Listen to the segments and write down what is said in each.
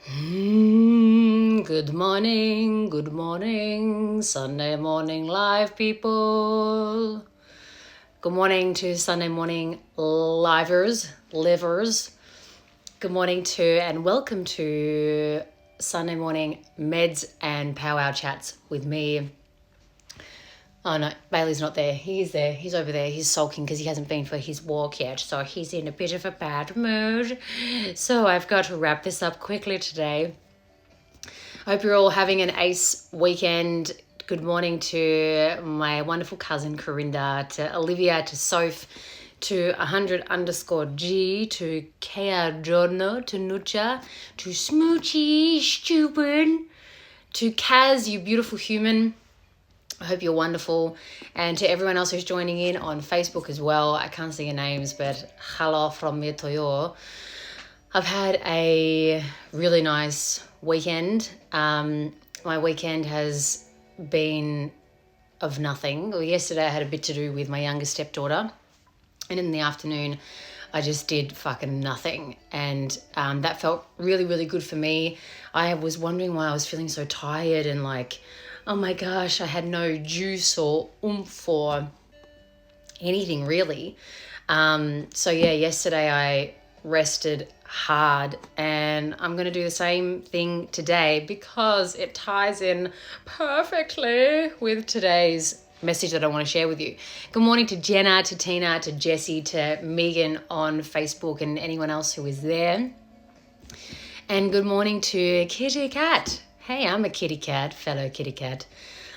Good morning, Sunday morning live people. Good morning to Sunday morning livers. Good morning to and welcome to Sunday morning meds and powwow chats with me. Oh no, Bailey's not there. He's there. He's over there. He's sulking because he hasn't been for his walk yet. So he's in a bit of a bad mood. So I've got to wrap this up quickly today. I hope you're all having an ace weekend. Good morning to my wonderful cousin Corinda, to Olivia, to Soph, to 100_G, to Kea Giorno, to Nucha, to Smoochy, stupid, to Kaz, you beautiful human. I hope you're wonderful. And to everyone else who's joining in on Facebook as well. I can't see your names, but hello from me to you. I've had a really nice weekend. My weekend has been of nothing. Well, yesterday I had a bit to do with my youngest stepdaughter, and in the afternoon I just did fucking nothing, and that felt really, really good for me. I was wondering why I was feeling so tired and like, oh my gosh, I had no juice or oomph or anything really. So yeah, yesterday I rested hard, and I'm going to do the same thing today because it ties in perfectly with today's message that I want to share with you. Good morning to Jenna, to Tina, to Jessie, to Megan on Facebook, and anyone else who is there. And good morning to Kitty Cat. Hey, I'm a kitty cat, fellow kitty cat.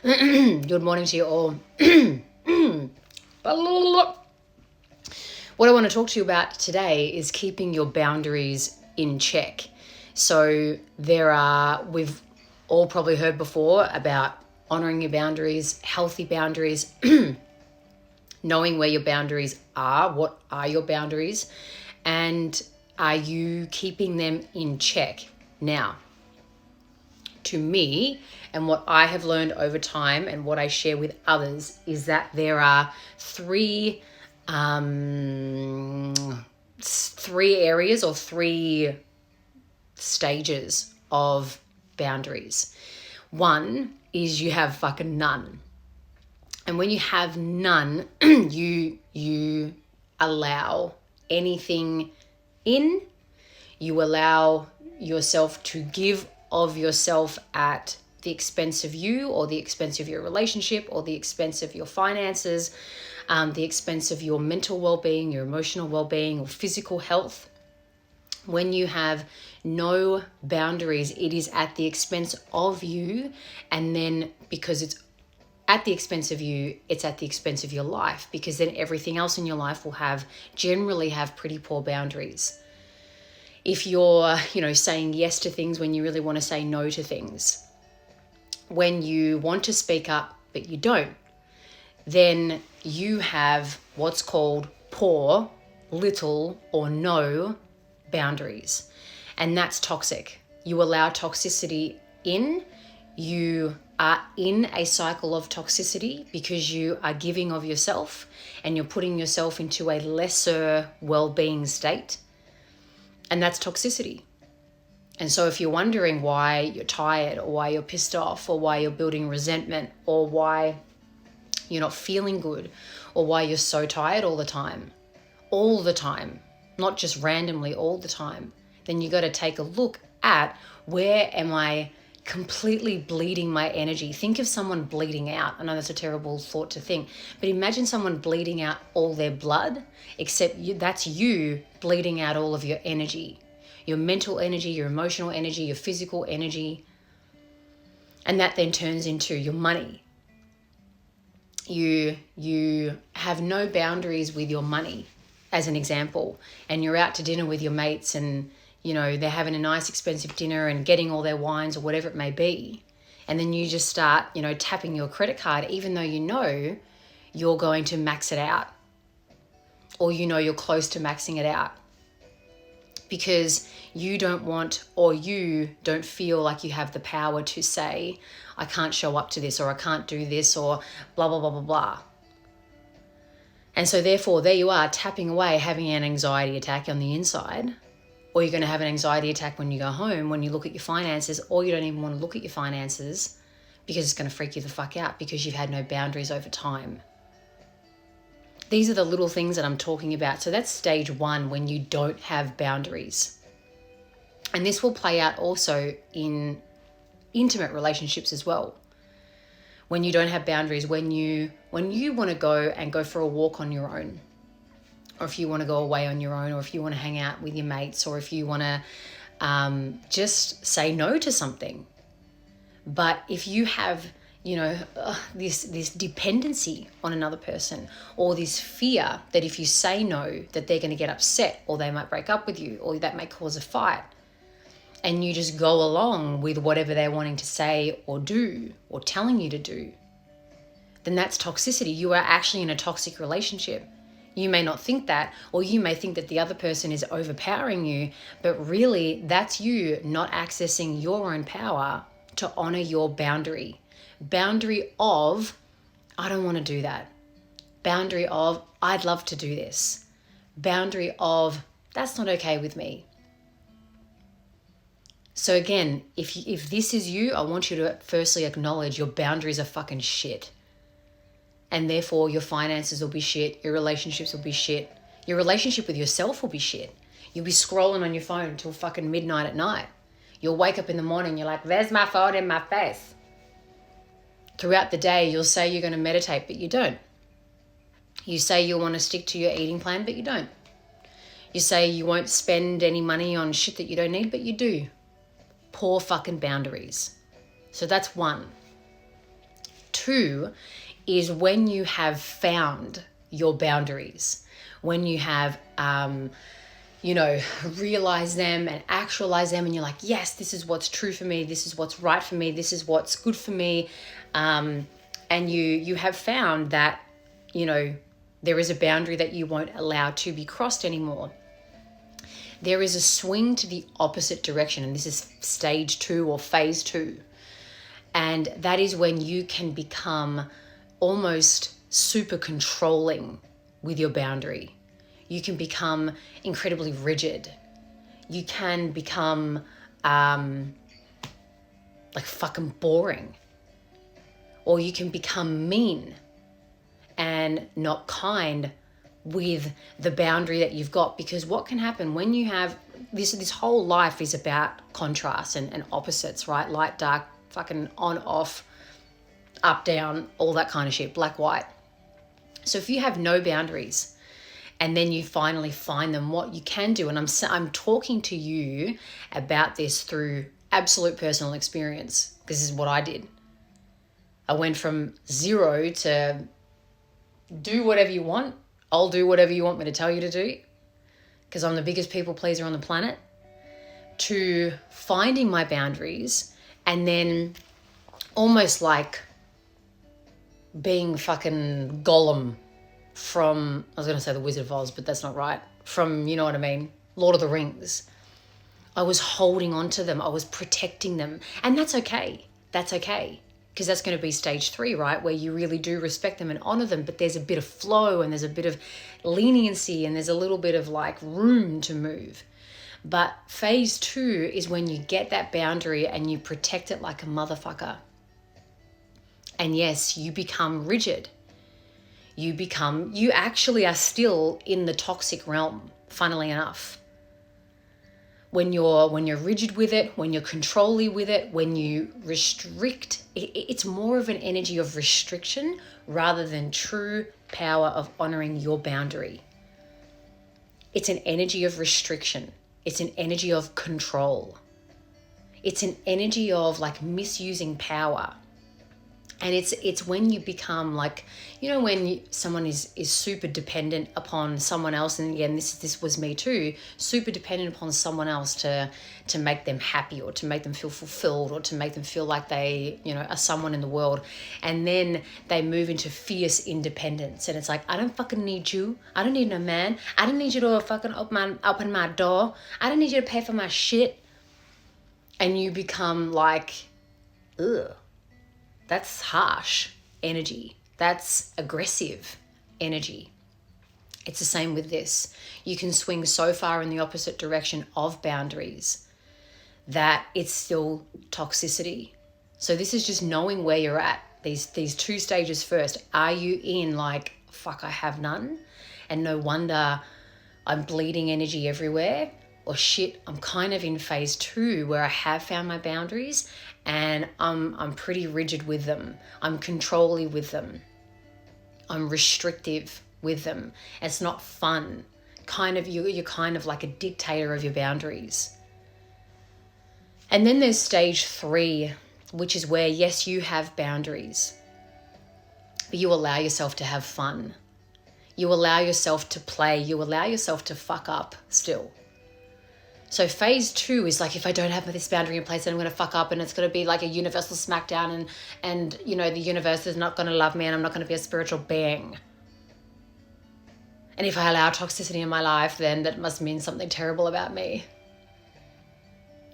Good morning to you all. What I want to talk to you about today is keeping your boundaries in check. So we've all probably heard before about honoring your boundaries, healthy boundaries, knowing where your boundaries are, what are your boundaries, and are you keeping them in check? Now, to me, and what I have learned over time and what I share with others is that there are three areas or three stages of boundaries. One is you have fucking none. And when you have none, you allow anything in. You allow yourself to give of yourself at the expense of you, or the expense of your relationship, or the expense of your finances, the expense of your mental well-being, your emotional well-being, or physical health. When you have no boundaries, it is at the expense of you, and then because it's at the expense of you, it's at the expense of your life, because then everything else in your life will generally have pretty poor boundaries. If you're, saying yes to things when you really want to say no to things, when you want to speak up but you don't, then you have what's called poor, little, or no boundaries. And that's toxic. You allow toxicity in. You are in a cycle of toxicity because you are giving of yourself and you're putting yourself into a lesser well-being state. And that's toxicity. And so if you're wondering why you're tired, or why you're pissed off, or why you're building resentment, or why you're not feeling good, or why you're so tired all the time, not just randomly, all the time, then you got to take a look at, where am I completely bleeding my energy? Think of someone bleeding out. I know that's a terrible thought to think, but imagine someone bleeding out all their blood, except that's you bleeding out all of your energy, your mental energy, your emotional energy, your physical energy, and that then turns into your money. You have no boundaries with your money, as an example, and you're out to dinner with your mates, and they're having a nice expensive dinner and getting all their wines or whatever it may be, and then you just start tapping your credit card, even though you're going to max it out, or you're close to maxing it out, because you don't want, or you don't feel like you have the power to say, I can't show up to this, or I can't do this, or blah, blah, blah, blah, blah. And so therefore, there you are, tapping away, having an anxiety attack on the inside, or you're going to have an anxiety attack when you go home, when you look at your finances, or you don't even want to look at your finances because it's going to freak you the fuck out because you've had no boundaries over time. These are the little things that I'm talking about. So that's stage 1, when you don't have boundaries. And this will play out also in intimate relationships as well. When you don't have boundaries, when you want to go for a walk on your own, or if you want to go away on your own, or if you want to hang out with your mates, or if you want to just say no to something. But if you have, this dependency on another person, or this fear that if you say no, that they're going to get upset, or they might break up with you, or that may cause a fight, and you just go along with whatever they're wanting to say or do, or telling you to do, then that's toxicity. You are actually in a toxic relationship. You may not think that, or you may think that the other person is overpowering you, but really that's you not accessing your own power to honor your boundary. Boundary of, I don't want to do that. Boundary of, I'd love to do this. Boundary of, that's not okay with me. So again, if this is you, I want you to firstly acknowledge your boundaries are fucking shit. And therefore your finances will be shit, your relationships will be shit, your relationship with yourself will be shit. You'll be scrolling on your phone till fucking midnight at night. You'll wake up in the morning, you're like, there's my phone in my face. Throughout the day, you'll say you're going to meditate, but you don't. You say you want to stick to your eating plan, but you don't. You say you won't spend any money on shit that you don't need, but you do. Poor fucking boundaries. So that's 1. 2 is when you have found your boundaries, when you have, realized them and actualized them, and you're like, yes, this is what's true for me, this is what's right for me, this is what's good for me, and you have found that, there is a boundary that you won't allow to be crossed anymore. There is a swing to the opposite direction, and this is stage 2 or phase 2. And that is when you can become almost super controlling with your boundary. You can become incredibly rigid. You can become like fucking boring. Or you can become mean and not kind with the boundary that you've got. Because what can happen when you have this whole life is about contrast and opposites, right? Light, dark, fucking on, off, up, down, all that kind of shit, black, white. So if you have no boundaries and then you finally find them, what you can do, and I'm talking to you about this through absolute personal experience, because this is what I did. I went from 0 to do whatever you want. I'll do whatever you want me to tell you to do, because I'm the biggest people pleaser on the planet, to finding my boundaries and then almost like being fucking Gollum from, I was going to say the Wizard of Oz, but that's not right. From, you know what I mean, Lord of the Rings. I was holding on to them. I was protecting them. And that's okay. That's okay. Because that's going to be stage 3, right? Where you really do respect them and honor them, but there's a bit of flow and there's a bit of leniency and there's a little bit of like room to move. But phase 2 is when you get that boundary and you protect it like a motherfucker. And yes, you become rigid. You actually are still in the toxic realm, funnily enough. When you're rigid with it, when you're controlly with it, when you restrict, it's more of an energy of restriction rather than true power of honoring your boundary. It's an energy of restriction. It's an energy of control. It's an energy of like misusing power. And it's when you become like, when someone is super dependent upon someone else, and again, this was me too, super dependent upon someone else to make them happy or to make them feel fulfilled or to make them feel like they, are someone in the world. And then they move into fierce independence. And it's like, I don't fucking need you. I don't need no man. I don't need you to fucking open my door. I don't need you to pay for my shit. And you become like, ugh. That's harsh energy. That's aggressive energy. It's the same with this. You can swing so far in the opposite direction of boundaries that it's still toxicity. So this is just knowing where you're at. These two stages first. Are you in like, fuck, I have none, and no wonder I'm bleeding energy everywhere? Or shit, I'm kind of in phase 2 where I have found my boundaries and I'm pretty rigid with them. I'm controlling with them. I'm restrictive with them. It's not fun. You're kind of like a dictator of your boundaries. And then there's stage 3, which is where, yes, you have boundaries, but you allow yourself to have fun. You allow yourself to play. You allow yourself to fuck up still. So phase 2 is like, if I don't have this boundary in place, then I'm going to fuck up, and it's going to be like a universal smackdown, and you know, the universe is not going to love me, and I'm not going to be a spiritual being. And if I allow toxicity in my life, then that must mean something terrible about me.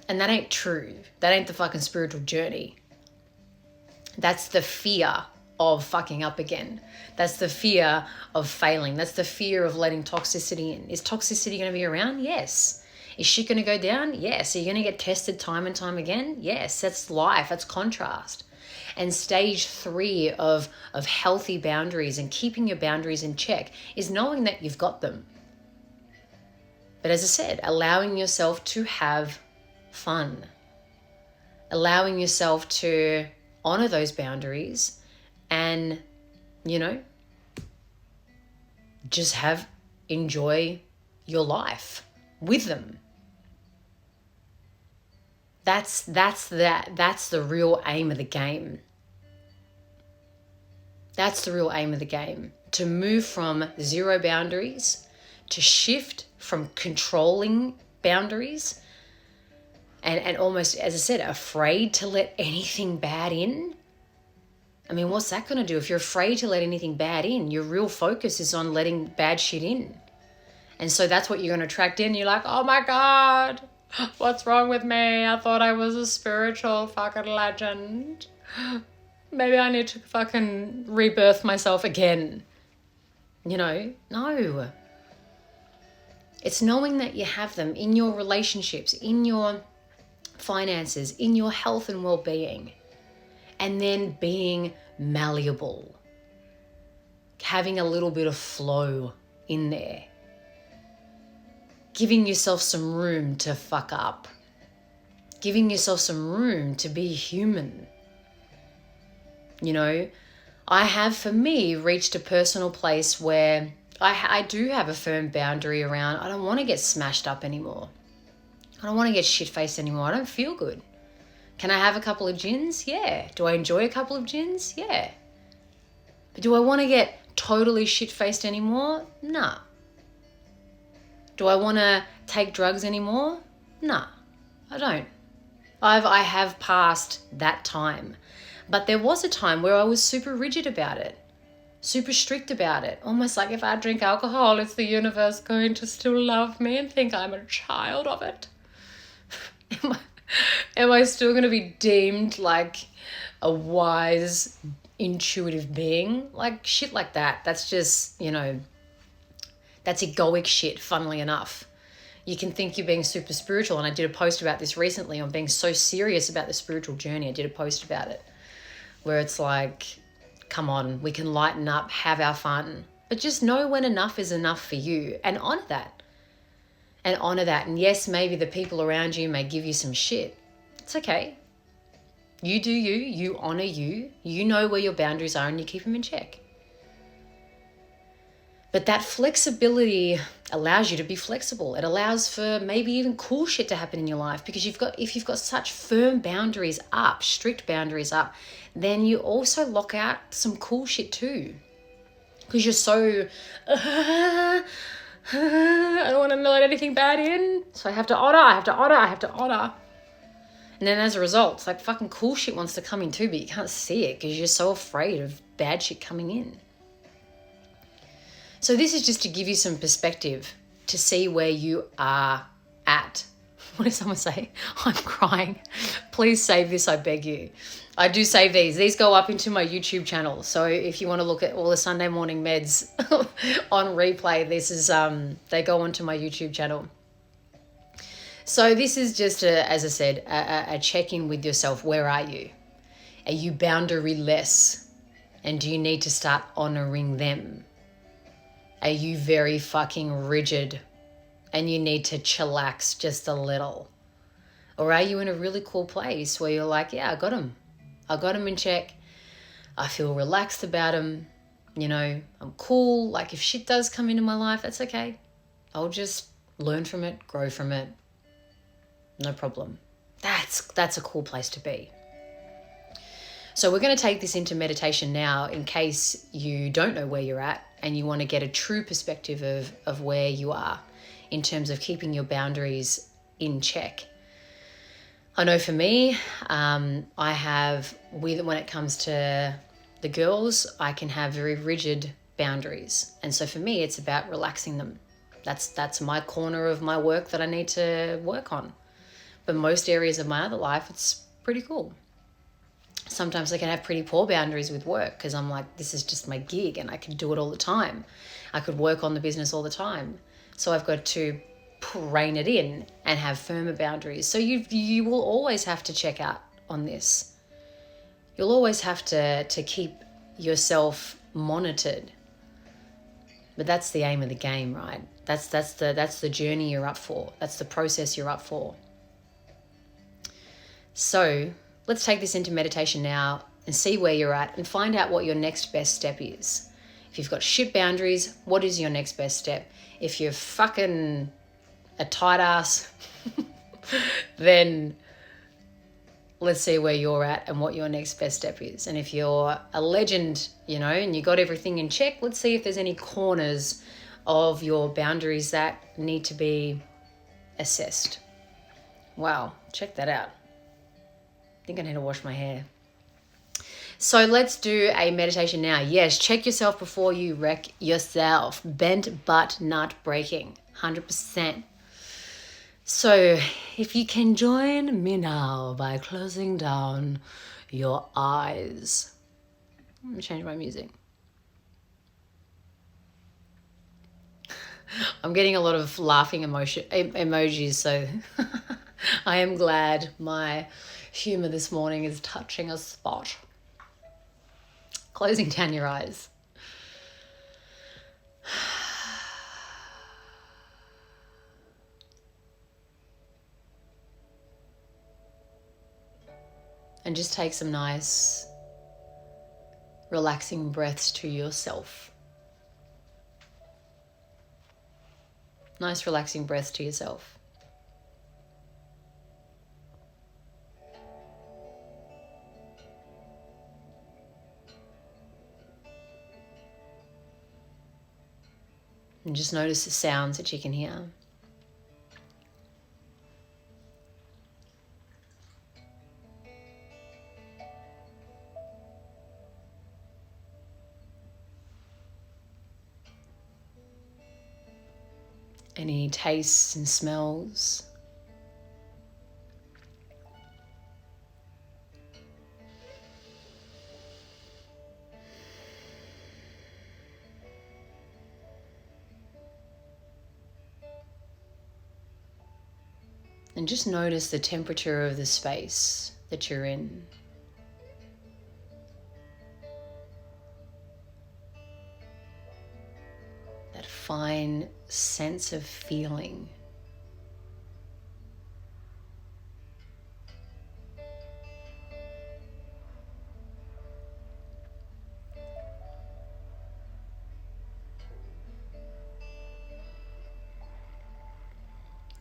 And that ain't true. That ain't the fucking spiritual journey. That's the fear of fucking up again. That's the fear of failing. That's the fear of letting toxicity in. Is toxicity going to be around? Yes. Is shit going to go down? Yes. Are you going to get tested time and time again? Yes. That's life. That's contrast. And stage 3 of healthy boundaries and keeping your boundaries in check is knowing that you've got them. But as I said, allowing yourself to have fun. Allowing yourself to honor those boundaries and, you know, just enjoy your life with them. That's the real aim of the game. That's the real aim of the game. To move from 0 boundaries, to shift from controlling boundaries, and almost, as I said, afraid to let anything bad in. I mean, what's that going to do? If you're afraid to let anything bad in, your real focus is on letting bad shit in. And so that's what you're going to attract in. You're like, oh my God, what's wrong with me? I thought I was a spiritual fucking legend. Maybe I need to fucking rebirth myself again. You know, no. It's knowing that you have them in your relationships, in your finances, in your health and well-being, and then being malleable, having a little bit of flow in there, giving yourself some room to fuck up, giving yourself some room to be human. You know, I have, for me, reached a personal place where I do have a firm boundary around, I don't want to get smashed up anymore. I don't want to get shit-faced anymore. I don't feel good. Can I have a couple of gins? Yeah. Do I enjoy a couple of gins? Yeah. But do I want to get totally shit-faced anymore? Nah. Do I want to take drugs anymore? Nah, I don't. I have passed that time. But there was a time where I was super rigid about it. Super strict about it. Almost like if I drink alcohol, is the universe going to still love me and think I'm a child of it? Am I still going to be deemed like a wise, intuitive being? Like shit like that. That's just, you know, that's egoic shit, funnily enough. You can think you're being super spiritual. And I did a post about this recently on being so serious about the spiritual journey. I did a post about it where it's like, come on, we can lighten up, have our fun, but just know when enough is enough for you and honor that. And honor that. And yes, maybe the people around you may give you some shit. It's okay. You do you. You honor you. You know where your boundaries are and you keep them in check. But that flexibility allows you to be flexible. It allows for maybe even cool shit to happen in your life, because if you've got such firm boundaries up, strict boundaries up, then you also lock out some cool shit too. Because you're so... I don't want to let anything bad in, so I have to honor. And then as a result, it's like fucking cool shit wants to come in too, but you can't see it because you're so afraid of bad shit coming in. So this is just to give you some perspective to see where you are at. What did someone say? I'm crying. Please save this, I beg you. I do save these. These go up into my YouTube channel. So if you want to look at all the Sunday morning meds on replay, this is they go onto my YouTube channel. So this is just as I said, a check-in with yourself. Where are you? Are you boundary-less? And do you need to start honoring them? Are you very fucking rigid and you need to chillax just a little? Or are you in a really cool place where you're like, yeah, I got them in check. I feel relaxed about them. You know, I'm cool. Like if shit does come into my life, that's okay. I'll just learn from it, grow from it. No problem. That's a cool place to be. So we're going to take this into meditation now in case you don't know where you're at and you want to get a true perspective of where you are in terms of keeping your boundaries in check. I know for me, I have, when it comes to the girls, I can have very rigid boundaries. And so for me, it's about relaxing them. That's my corner of my work that I need to work on. But most areas of my other life, it's pretty cool. Sometimes I can have pretty poor boundaries with work because I'm like, this is just my gig and I can do it all the time. I could work on the business all the time. So I've got to rein it in and have firmer boundaries. So you will always have to check out on this. You'll always have to keep yourself monitored. But that's the aim of the game, right? That's the journey you're up for. That's the process you're up for. So let's take this into meditation now and see where you're at and find out what your next best step is. If you've got shit boundaries, what is your next best step? If you're fucking a tight ass, then let's see where you're at and what your next best step is. And if you're a legend, you know, and you got everything in check, let's see if there's any corners of your boundaries that need to be assessed. Wow, check that out. I think I need to wash my hair. So let's do a meditation now. Yes, check yourself before you wreck yourself. Bent but not breaking, 100%. So if you can join me now by closing down your eyes. I'm going to change my music. I'm getting a lot of laughing emojis, so I am glad my humor this morning is touching a spot. Closing down your eyes. And just take some nice, relaxing breaths to yourself. Nice, relaxing breaths to yourself. And just notice the sounds that you can hear. Any tastes and smells. And just notice the temperature of the space that you're in. That fine sense of feeling.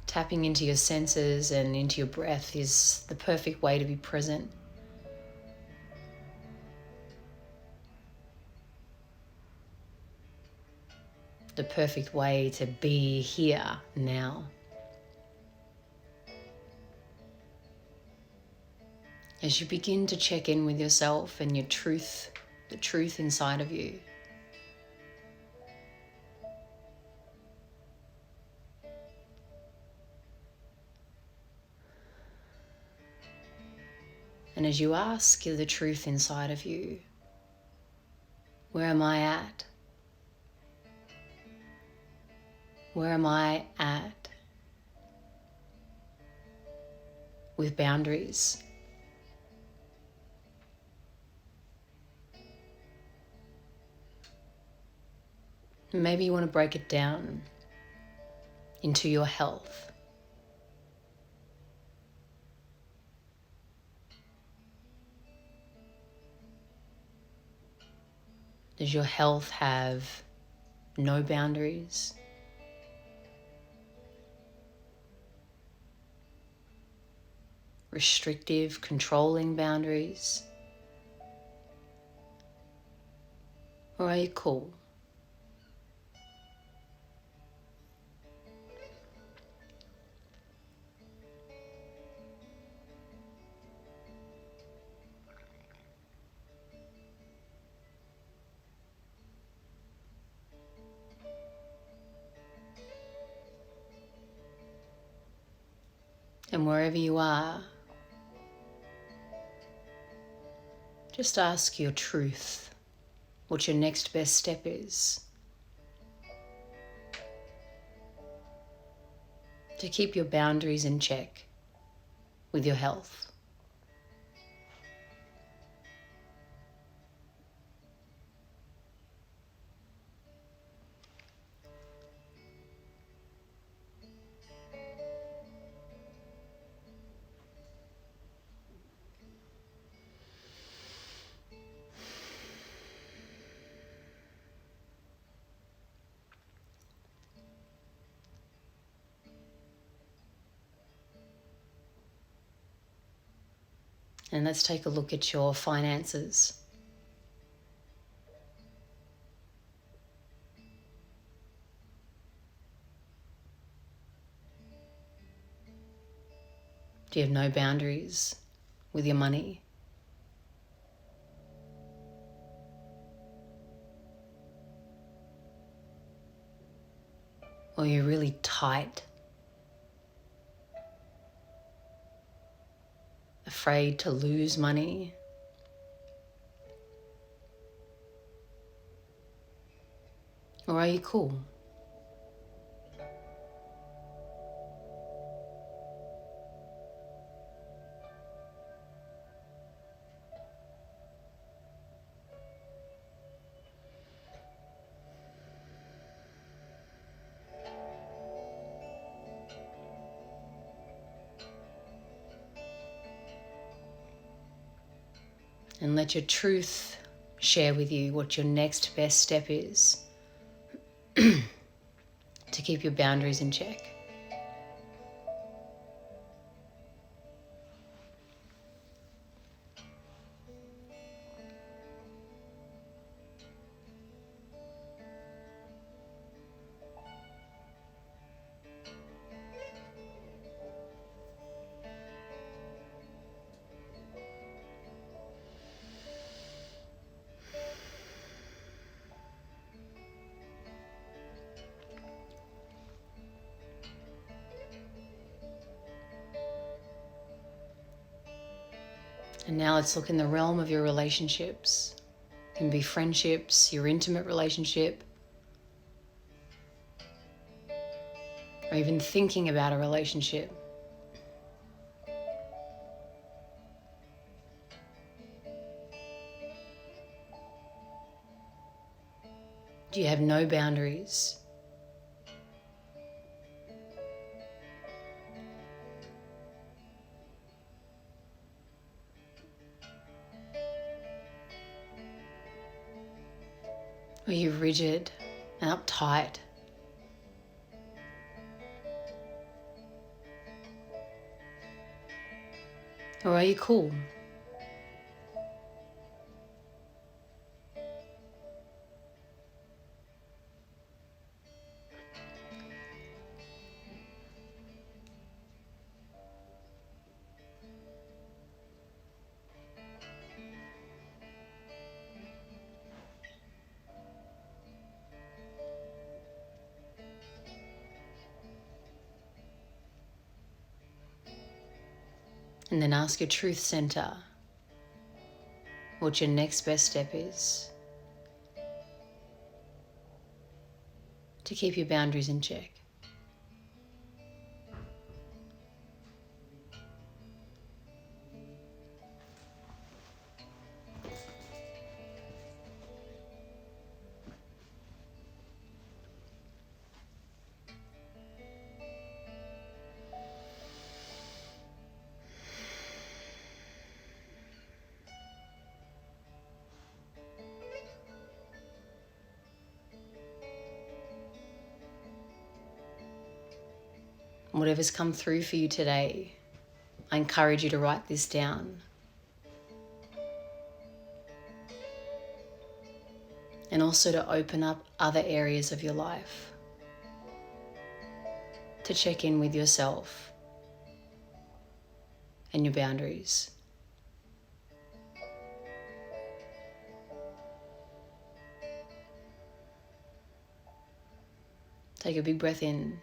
Tapping into your senses and into your breath is the perfect way to be present. The perfect way to be here now. As you begin to check in with yourself and your truth, the truth inside of you. And as you ask the truth inside of you, where am I at? Where am I at with boundaries? Maybe you want to break it down into your health. Does your health have no boundaries? Restrictive, controlling boundaries? Or are you cool? And wherever you are, just ask your truth, what your next best step is to keep your boundaries in check with your health. And let's take a look at your finances. Do you have no boundaries with your money? Or you're really tight, afraid to lose money? Or are you cool? And let your truth share with you what your next best step is to keep your boundaries in check. And now let's look in the realm of your relationships. It can be friendships, your intimate relationship, or even thinking about a relationship. Do you have no boundaries? Are you rigid and uptight? Or are you cool? And then ask your truth center, what your next best step is to keep your boundaries in check. Whatever's come through for you today, I encourage you to write this down. And also to open up other areas of your life. To check in with yourself and your boundaries. Take a big breath in.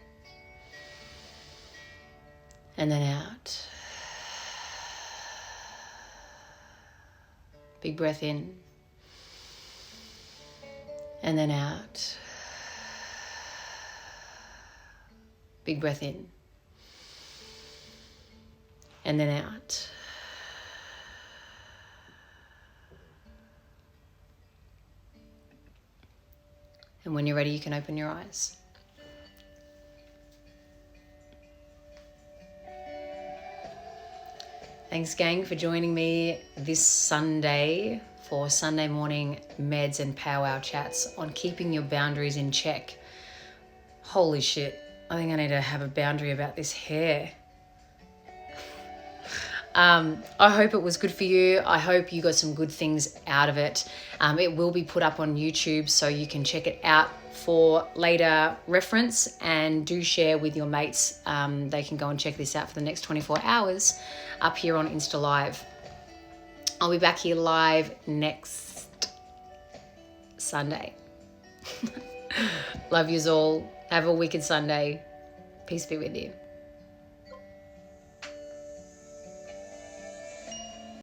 And then out. Big breath in. And then out. Big breath in. And then out. And when you're ready, you can open your eyes. Thanks, gang, for joining me this Sunday for Sunday morning meds and powwow chats on keeping your boundaries in check. Holy shit, I think I need to have a boundary about this hair. I hope it was good for you. I hope you got some good things out of it. It will be put up on YouTube, so you can check it out for later reference, and do share with your mates. They can go and check this out for the next 24 hours up here on Insta Live. I'll be back here live next Sunday. Love yous all. Have a wicked Sunday. Peace be with you.